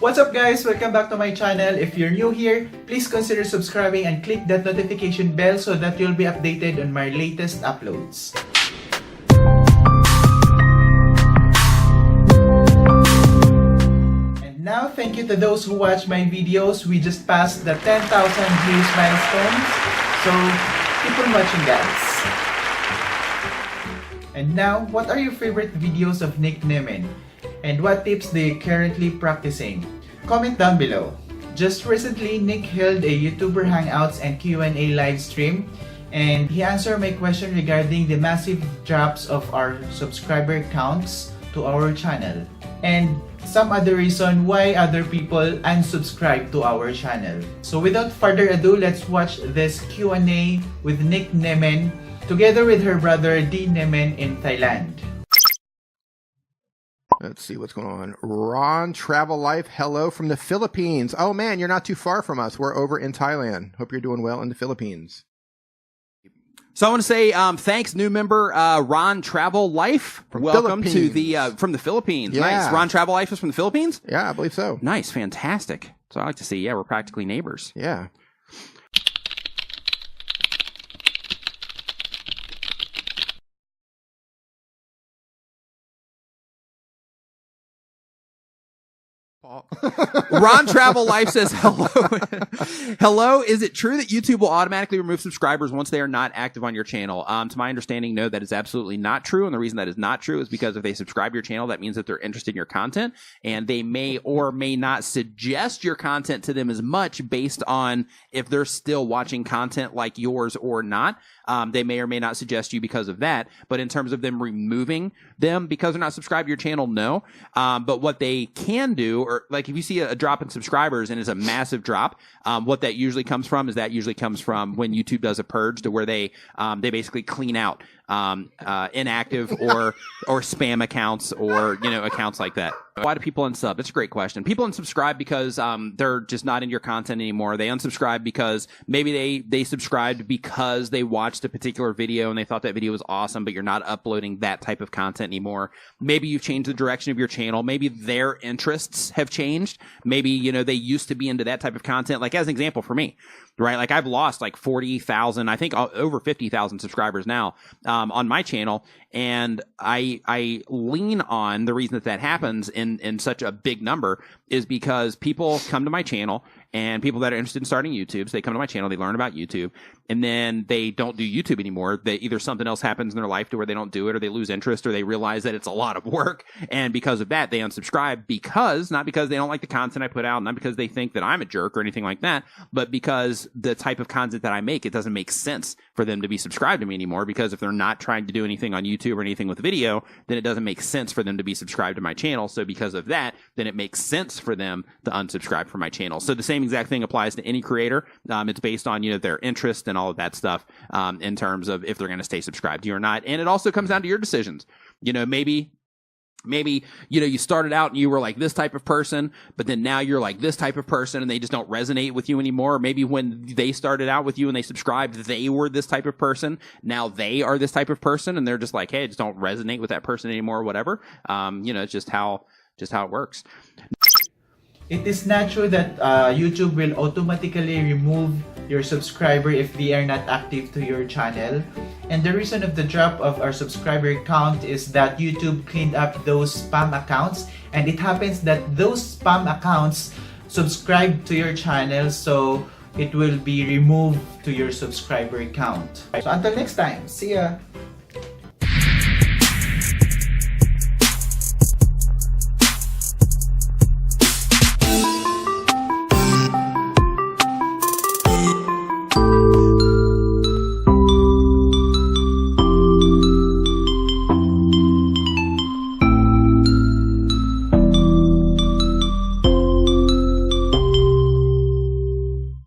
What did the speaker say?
What's up guys? Welcome back to my channel. If you're new here, please consider subscribing and click that notification bell so that you'll be updated on my latest uploads. And now, thank you to those who watch my videos. We just passed the 10,000 views milestone. So, keep on watching guys. And now, what are your favorite videos of Nimmin? And what tips they currently practicing? Comment down below. Just recently, Nick held a YouTuber Hangouts and Q&A live stream, and he answered my question regarding the massive drops of our subscriber counts to our channel, and some other reason why other people unsubscribe to our channel. So without further ado, let's watch this Q&A with Nimmin together with her brother Nimmin in Thailand. Let's see what's going on. Ron Travel Life, hello from the Philippines. Oh man, you're not too far from us. We're over in Thailand. Hope you're doing well in the Philippines. So I want to say thanks, new member Ron Travel Life. Welcome to the from the Philippines. Yeah. Nice. Ron Travel Life is from the Philippines? Yeah, I believe so. Nice, fantastic. So I like to see, yeah, we're practically neighbors. Yeah. Ron Travel Life says hello. Hello, is it true that YouTube will automatically remove subscribers once they are not active on your channel? To my understanding, no, that is absolutely not true. And the reason that is not true is because if they subscribe to your channel, that means that they're interested in your content, and they may or may not suggest your content to them as much based on if they're still watching content like yours or not. They may or may not suggest you because of that. But in terms of them removing them because they're not subscribed to your channel, no. But what they can do, or like if you see a drop in subscribers and it's a massive drop, what that usually comes from is when YouTube does a purge to where they basically clean out inactive or spam accounts or accounts like that. Why do people unsub? That's a great question. People unsubscribe because they're just not in your content anymore. They unsubscribe because maybe they subscribed because they watched a particular video and they thought that video was awesome, but you're not uploading that type of content anymore. Maybe you've changed the direction of your channel. Maybe their interests have changed. Maybe they used to be into that type of content. Like as an example for me, right? Like I've lost like 40,000, I think over 50,000 subscribers now on my channel. And I lean on the reason that happens in such a big number is because people come to my channel, and people that are interested in starting YouTube, so they come to my channel, they learn about YouTube, and then they don't do YouTube anymore. They either something else happens in their life to where they don't do it, or they lose interest, or they realize that it's a lot of work, and because of that, they unsubscribe not because they don't like the content I put out, not because they think that I'm a jerk or anything like that, but because the type of content that I make, it doesn't make sense for them to be subscribed to me anymore, because if they're not trying to do anything on YouTube or anything with video, then it doesn't make sense for them to be subscribed to my channel. So because of that, then it makes sense for them to unsubscribe from my channel. So the same exact thing applies to any creator. It's based on their interest and all of that stuff in terms of if they're going to stay subscribed to you or not. And it also comes down to your decisions. Maybe you started out and you were like this type of person, but then now you're like this type of person and they just don't resonate with you anymore. Or maybe when they started out with you and they subscribed, they were this type of person. Now they are this type of person and they're just like, hey, I just don't resonate with that person anymore or whatever. It's just how it works. It is not true that YouTube will automatically remove your subscriber if they are not active to your channel. And the reason of the drop of our subscriber count is that YouTube cleaned up those spam accounts, and it happens that those spam accounts subscribe to your channel, so it will be removed to your subscriber count. So until next time, see ya!